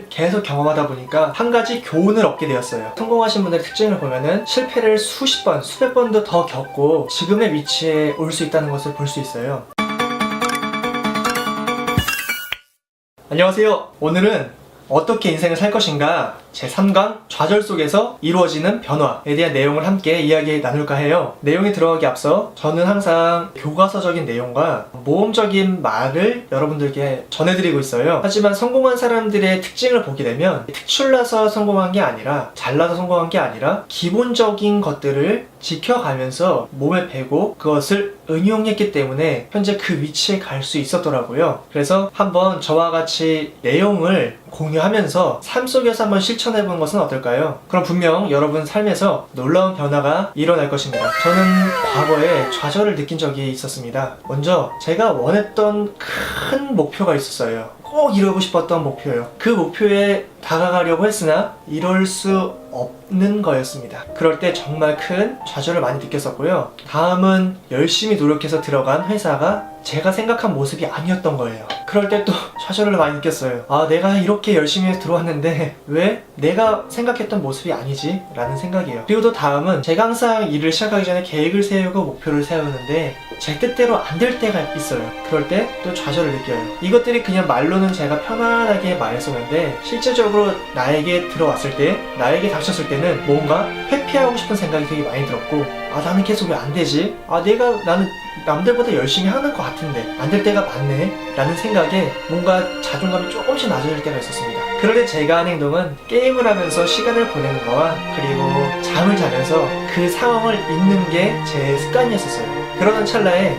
계속 경험하다 보니까 한 가지 교훈을 얻게 되었어요. 성공하신 분들의 특징을 보면은 실패를 수십 번, 수백 번도 더 겪고 지금의 위치에 올 수 있다는 것을 볼 수 있어요. 안녕하세요. 오늘은 어떻게 인생을 살 것인가 제3강 좌절 속에서 이루어지는 변화에 대한 내용을 함께 이야기 나눌까 해요. 내용에 들어가기 앞서 저는 항상 교과서적인 내용과 모험적인 말을 여러분들께 전해드리고 있어요. 하지만 성공한 사람들의 특징을 보게 되면 특출나서 성공한 게 아니라 잘나서 성공한 게 아니라 기본적인 것들을 지켜가면서 몸에 배고 그것을 응용했기 때문에 현재 그 위치에 갈 수 있었더라고요. 그래서 한번 저와 같이 내용을 공유하면서 삶 속에서 한번 실천해보는 것은 어떨까요? 그럼 분명 여러분 삶에서 놀라운 변화가 일어날 것입니다. 저는 과거에 좌절을 느낀 적이 있었습니다. 먼저 제가 원했던 큰 목표가 있었어요. 꼭 이루고 싶었던 목표예요. 그 목표에 다가가려고 했으나 이룰 수 없는 거였습니다. 그럴 때 정말 큰 좌절을 많이 느꼈었고요. 다음은 열심히 노력해서 들어간 회사가 제가 생각한 모습이 아니었던 거예요. 그럴 때 또 좌절을 많이 느꼈어요. 아, 내가 이렇게 열심히 해서 들어왔는데 왜 내가 생각했던 모습이 아니지? 라는 생각이에요. 그리고 또 다음은 제가 항상 일을 시작하기 전에 계획을 세우고 목표를 세우는데 제 뜻대로 안 될 때가 있어요. 그럴 때 또 좌절을 느껴요. 이것들이 그냥 말로는 제가 편안하게 말했었는데 실제적으로 나에게 들어왔을 때, 나에게 닥쳤을 때는 뭔가 회피하고 싶은 생각이 되게 많이 들었고, 아, 나는 계속 왜 안 되지? 아, 나는 남들보다 열심히 하는 것 같은데 안 될 때가 많네 라는 생각에 뭔가 자존감이 조금씩 낮아질 때가 있었습니다. 그럴 때 제가 한 행동은 게임을 하면서 시간을 보내는 거와 그리고 잠을 자면서 그 상황을 잊는 게 제 습관이었어요. 그러던 찰나에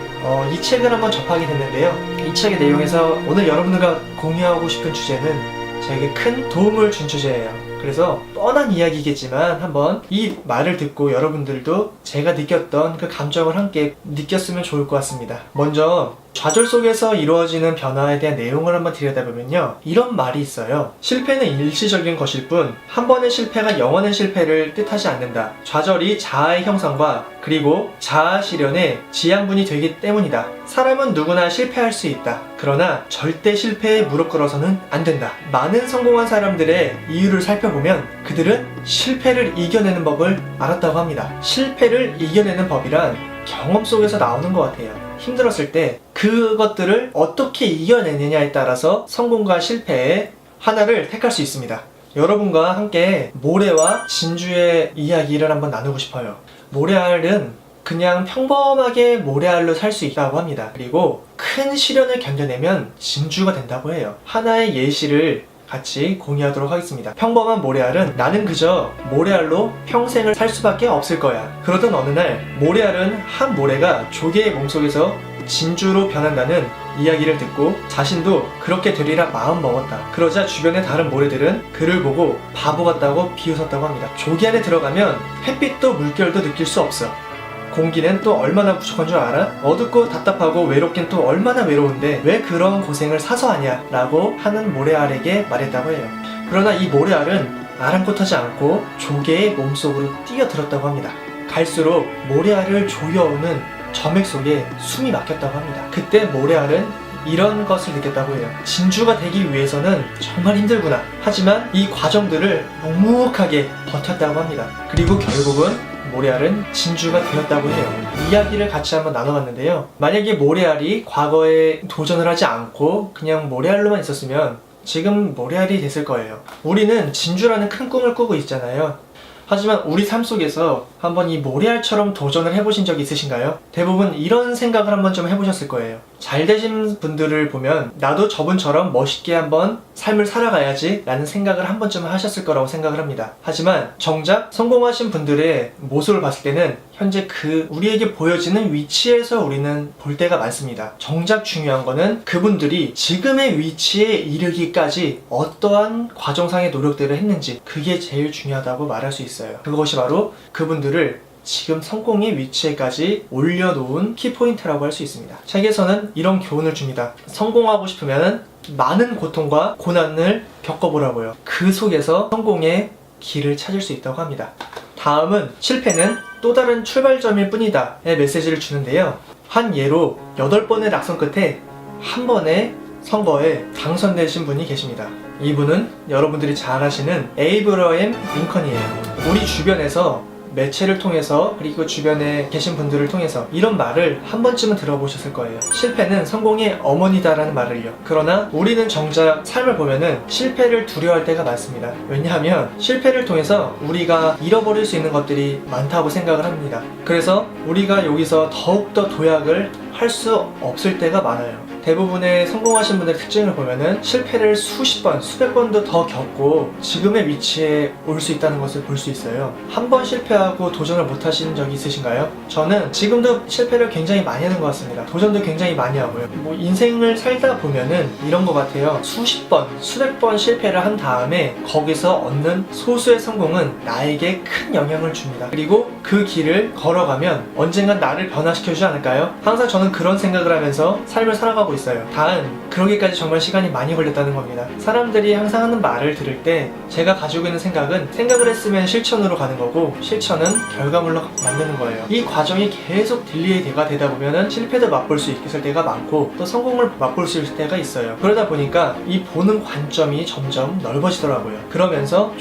이 책을 한번 접하게 됐는데요. 이 책의 내용에서 오늘 여러분들과 공유하고 싶은 주제는 저에게 큰 도움을 준 주제예요. 그래서 뻔한 이야기겠지만 한번 이 말을 듣고 여러분들도 제가 느꼈던 그 감정을 함께 느꼈으면 좋을 것 같습니다. 먼저 좌절 속에서 이루어지는 변화에 대한 내용을 한번 들여다보면요, 이런 말이 있어요. 실패는 일시적인 것일 뿐 한 번의 실패가 영원한 실패를 뜻하지 않는다. 좌절이 자아의 형성과 그리고 자아 실현의 지향분이 되기 때문이다. 사람은 누구나 실패할 수 있다. 그러나 절대 실패에 무릎 꿇어서는 안 된다. 많은 성공한 사람들의 이유를 살펴보면 그들은 실패를 이겨내는 법을 알았다고 합니다. 실패를 이겨내는 법이란 경험 속에서 나오는 것 같아요. 힘들었을 때 그것들을 어떻게 이겨내느냐에 따라서 성공과 실패의 하나를 택할 수 있습니다. 여러분과 함께 모래와 진주의 이야기를 한번 나누고 싶어요. 모래알은 그냥 평범하게 모래알로 살 수 있다고 합니다. 그리고 큰 시련을 견뎌내면 진주가 된다고 해요. 하나의 예시를 같이 공유하도록 하겠습니다. 평범한 모래알은 나는 그저 모래알로 평생을 살 수밖에 없을 거야. 그러던 어느 날 모래알은 한 모래가 조개의 몸속에서 진주로 변한다는 이야기를 듣고 자신도 그렇게 되리라 마음 먹었다. 그러자 주변의 다른 모래들은 그를 보고 바보 같다고 비웃었다고 합니다. 조개 안에 들어가면 햇빛도 물결도 느낄 수 없어. 공기는 또 얼마나 부족한 줄 알아? 어둡고 답답하고 외롭긴 또 얼마나 외로운데 왜 그런 고생을 사서 하냐? 라고 하는 모래알에게 말했다고 해요. 그러나 이 모래알은 아랑곳하지 않고 조개의 몸속으로 뛰어들었다고 합니다. 갈수록 모래알을 조여오는 점액 속에 숨이 막혔다고 합니다. 그때 모래알은 이런 것을 느꼈다고 해요. 진주가 되기 위해서는 정말 힘들구나. 하지만 이 과정들을 묵묵하게 버텼다고 합니다. 그리고 결국은 모래알은 진주가 되었다고 해요. 이야기를 같이 한번 나눠봤는데요. 만약에 모래알이 과거에 도전을 하지 않고 그냥 모래알로만 있었으면 지금 모래알이 됐을 거예요. 우리는 진주라는 큰 꿈을 꾸고 있잖아요. 하지만 우리 삶 속에서 한번 이 모래알처럼 도전을 해보신 적 있으신가요? 대부분 이런 생각을 한번 좀 해보셨을 거예요. 잘 되신 분들을 보면 나도 저분처럼 멋있게 한번 삶을 살아가야지 라는 생각을 한 번쯤 하셨을 거라고 생각을 합니다. 하지만 정작 성공하신 분들의 모습을 봤을 때는 현재 우리에게 보여지는 위치에서 우리는 볼 때가 많습니다. 정작 중요한 거는 그분들이 지금의 위치에 이르기까지 어떠한 과정상의 노력들을 했는지, 그게 제일 중요하다고 말할 수 있어요. 그것이 바로 그분들을 지금 성공의 위치에까지 올려놓은 키포인트라고 할 수 있습니다. 책에서는 이런 교훈을 줍니다. 성공하고 싶으면 많은 고통과 고난을 겪어보라고요. 그 속에서 성공의 길을 찾을 수 있다고 합니다. 다음은 실패는 또 다른 출발점일 뿐이다 의 메시지를 주는데요. 한 예로 8번의 낙선 끝에 한 번의 선거에 당선되신 분이 계십니다. 이분은 여러분들이 잘 아시는 에이브러햄 링컨이에요. 우리 주변에서 매체를 통해서 그리고 주변에 계신 분들을 통해서 이런 말을 한 번쯤은 들어보셨을 거예요. 실패는 성공의 어머니다라는 말을요. 그러나 우리는 정작 삶을 보면은 실패를 두려워할 때가 많습니다. 왜냐하면 실패를 통해서 우리가 잃어버릴 수 있는 것들이 많다고 생각을 합니다. 그래서 우리가 여기서 더욱더 도약을 할 수 없을 때가 많아요. 대부분의 성공하신 분들의 특징을 보면은 실패를 수십 번, 수백 번도 더 겪고 지금의 위치에 올 수 있다는 것을 볼 수 있어요. 한 번 실패하고 도전을 못 하신 적이 있으신가요? 저는 지금도 실패를 굉장히 많이 하는 것 같습니다. 도전도 굉장히 많이 하고요. 뭐 인생을 살다 보면은 이런 것 같아요. 수십 번, 수백 번 실패를 한 다음에 거기서 얻는 소수의 성공은 나에게 큰 영향을 줍니다. 그리고 그 길을 걸어가면 언젠간 나를 변화시켜주지 않을까요? 항상 저는 그런 생각을 하면서 삶을 살아가고 있어요. 단 그러기까지 정말 시간이 많이 걸렸다는 겁니다. 사람들이 항상 하는 말을 들을 때 제가 가지고 있는 생각은 생각을 했으면 실천으로 가는 거고 실천은 결과물로 만드는 거예요. 이 과정이 계속 딜레이가 되다 보면은 실패도 맛볼 수 있을 때가 많고 또 성공을 맛볼 수 있을 때가 있어요. 그러다 보니까 이 보는 관점이 점점 넓어지더라고요. 그러면서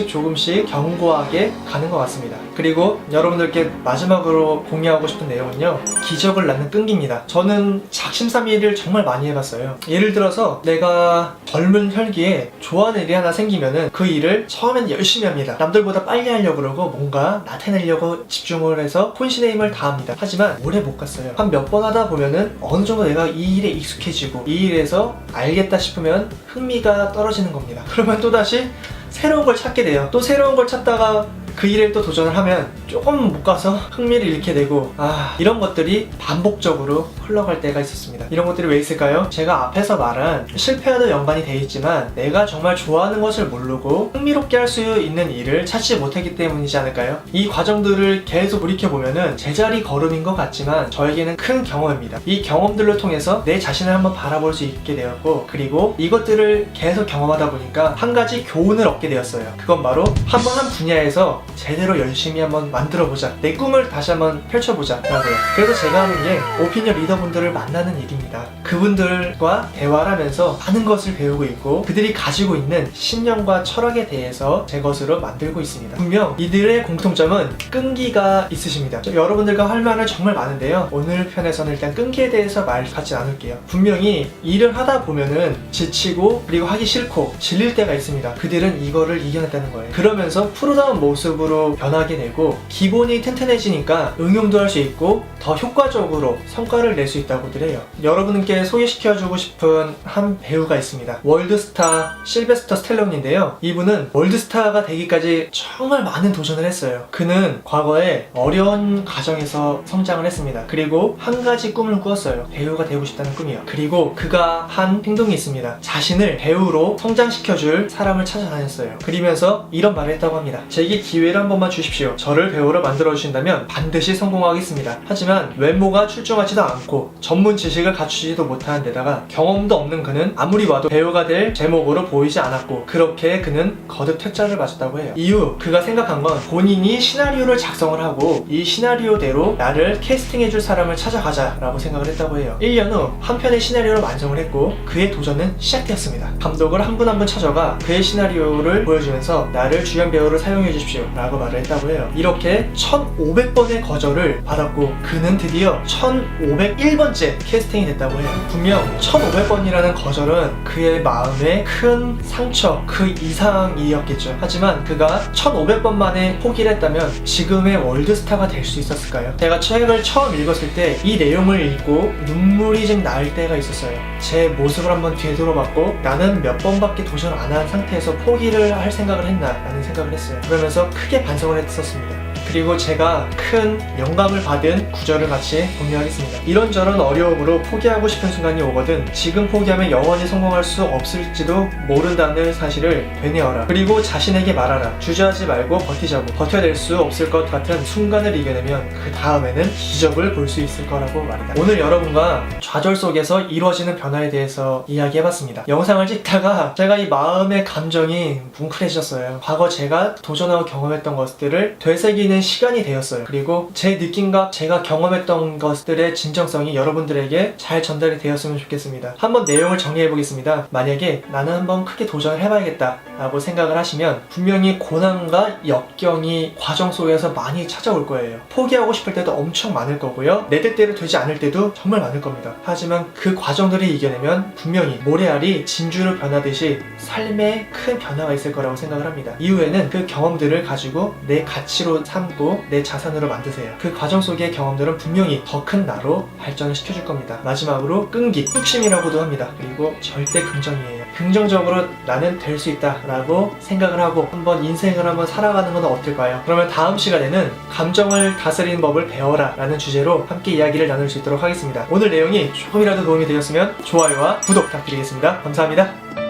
조금씩 견고하게 가는 것 같습니다. 그리고 여러분들께 마지막으로 공유하고 싶은 내용은요, 기적을 낳는 끈기입니다. 저는 작심삼일을 정말 많이 해봤어요. 예를 들어서 내가 젊은 혈기에 좋아하는 일이 하나 생기면은 그 일을 처음엔 열심히 합니다. 남들보다 빨리 하려고 그러고 뭔가 나타내려고 집중을 해서 혼신의 힘을 다합니다. 하지만 오래 못 갔어요. 한 몇 번 하다 보면은 어느 정도 내가 이 일에 익숙해지고 이 일에서 알겠다 싶으면 흥미가 떨어지는 겁니다. 그러면 또다시 새로운 걸 찾게 돼요. 또 새로운 걸 찾다가 그 일에 또 도전을 하면 조금 못 가서 흥미를 잃게 되고, 이런 것들이 반복적으로 흘러갈 때가 있었습니다. 이런 것들이 왜 있을까요? 제가 앞에서 말한 실패와도 연관이 돼 있지만 내가 정말 좋아하는 것을 모르고 흥미롭게 할 수 있는 일을 찾지 못했기 때문이지 않을까요? 이 과정들을 계속 돌이켜보면은 제자리 걸음인 것 같지만 저에게는 큰 경험입니다. 이 경험들을 통해서 내 자신을 한번 바라볼 수 있게 되었고, 그리고 이것들을 계속 경험하다 보니까 한 가지 교훈을 얻게 되었어요. 그건 바로 한번 한 분야에서 제대로 열심히 한번 만들어보자, 내 꿈을 다시 한번 펼쳐보자 라고요. 그래서 제가 하는 게 오피니언 리더분들을 만나는 일입니다. 그분들과 대화를 하면서 많은 것을 배우고 있고 그들이 가지고 있는 신념과 철학에 대해서 제 것으로 만들고 있습니다. 분명 이들의 공통점은 끈기가 있으십니다. 여러분들과 할 말은 정말 많은데요, 오늘 편에서는 일단 끈기에 대해서 말 같이 나눌게요. 분명히 일을 하다 보면은 지치고 그리고 하기 싫고 질릴 때가 있습니다. 그들은 이거를 이겨냈다는 거예요. 그러면서 프로다운 모습으로 변하게 되고 기본이 튼튼해지니까 응용도 할 수 있고 더 효과적으로 성과를 낼 수 있다고들 해요. 여러분께 소개시켜주고 싶은 한 배우가 있습니다. 월드스타 실베스터 스텔론인데요, 이분은 월드스타가 되기까지 정말 많은 도전을 했어요. 그는 과거에 어려운 가정에서 성장을 했습니다. 그리고 한 가지 꿈을 꾸었어요. 배우가 되고 싶다는 꿈이요. 그리고 그가 한 행동이 있습니다. 자신을 배우로 성장시켜줄 사람을 찾아다녔어요. 그러면서 이런 말을 했다고 합니다. 제게 기회를 한 번만 주십시오. 저를 배우로 만들어주신다면 반드시 성공하겠습니다. 하지만 외모가 출중하지도 않고 전문 지식을 갖추지도 못한 데다가 경험도 없는 그는 아무리 봐도 배우가 될 제목으로 보이지 않았고, 그렇게 그는 거듭 퇴짜를 맞았다고 해요. 이후 그가 생각한 건 본인이 시나리오를 작성을 하고 이 시나리오대로 나를 캐스팅해줄 사람을 찾아가자 라고 생각을 했다고 해요. 1년 후 한 편의 시나리오를 완성을 했고 그의 도전은 시작되었습니다. 감독을 한 분 한 분 찾아가 그의 시나리오를 보여주면서 나를 주연 배우로 사용해 주십시오 라고 말을 했다고 해요. 이렇게 1500번의 거절을 받았고 그는 드디어 1501번째 캐스팅이 됐다고 해요. 분명 1500번이라는 거절은 그의 마음에 큰 상처 그 이상이었겠죠. 하지만 그가 1500번 만에 포기를 했다면 지금의 월드스타가 될 수 있었을까요? 제가 책을 처음 읽었을 때 이 내용을 읽고 눈물이 좀 날 때가 있었어요. 제 모습을 한번 되돌아봤고 나는 몇 번밖에 도전 안 한 상태에서 포기를 할 생각을 했나 라는 생각을 했어요. 그러면서 크게 반성을 했었습니다. 그리고 제가 큰 영감을 받은 구절을 같이 공유하겠습니다. 이런저런 어려움으로 포기하고 싶은 순간이 오거든 지금 포기하면 영원히 성공할 수 없을지도 모른다는 사실을 되뇌어라. 그리고 자신에게 말하라. 주저하지 말고 버티자고. 버텨낼 수 없을 것 같은 순간을 이겨내면 그 다음에는 기적을 볼 수 있을 거라고 말이다. 오늘 여러분과 좌절 속에서 이루어지는 변화에 대해서 이야기해봤습니다. 영상을 찍다가 제가 이 마음의 감정이 뭉클해졌어요. 과거 제가 도전하고 경험했던 것들을 되새기는 느끼는 시간이 되었어요. 그리고 제 느낌과 제가 경험했던 것들의 진정성이 여러분들에게 잘 전달이 되었으면 좋겠습니다. 한번 내용을 정리해 보겠습니다. 만약에 나는 한번 크게 도전을 해봐야겠다 라고 생각을 하시면 분명히 고난과 역경이 과정 속에서 많이 찾아올 거예요. 포기하고 싶을 때도 엄청 많을 거고요. 내 뜻대로 되지 않을 때도 정말 많을 겁니다. 하지만 그 과정들을 이겨내면 분명히 모래알이 진주로 변하듯이 삶에 큰 변화가 있을 거라고 생각을 합니다. 이후에는 그 경험들을 가지고 내 가치로 삼고 내 자산으로 만드세요. 그 과정 속의 경험들은 분명히 더 큰 나로 발전을 시켜줄 겁니다. 마지막으로 끈기, 뚝심이라고도 합니다. 그리고 절대 긍정이에요. 긍정적으로 나는 될 수 있다 라고 생각을 하고 한번 인생을 한번 살아가는 건 어떨까요? 그러면 다음 시간에는 감정을 다스리는 법을 배워라 라는 주제로 함께 이야기를 나눌 수 있도록 하겠습니다. 오늘 내용이 조금이라도 도움이 되었으면 좋아요와 구독 부탁드리겠습니다. 감사합니다.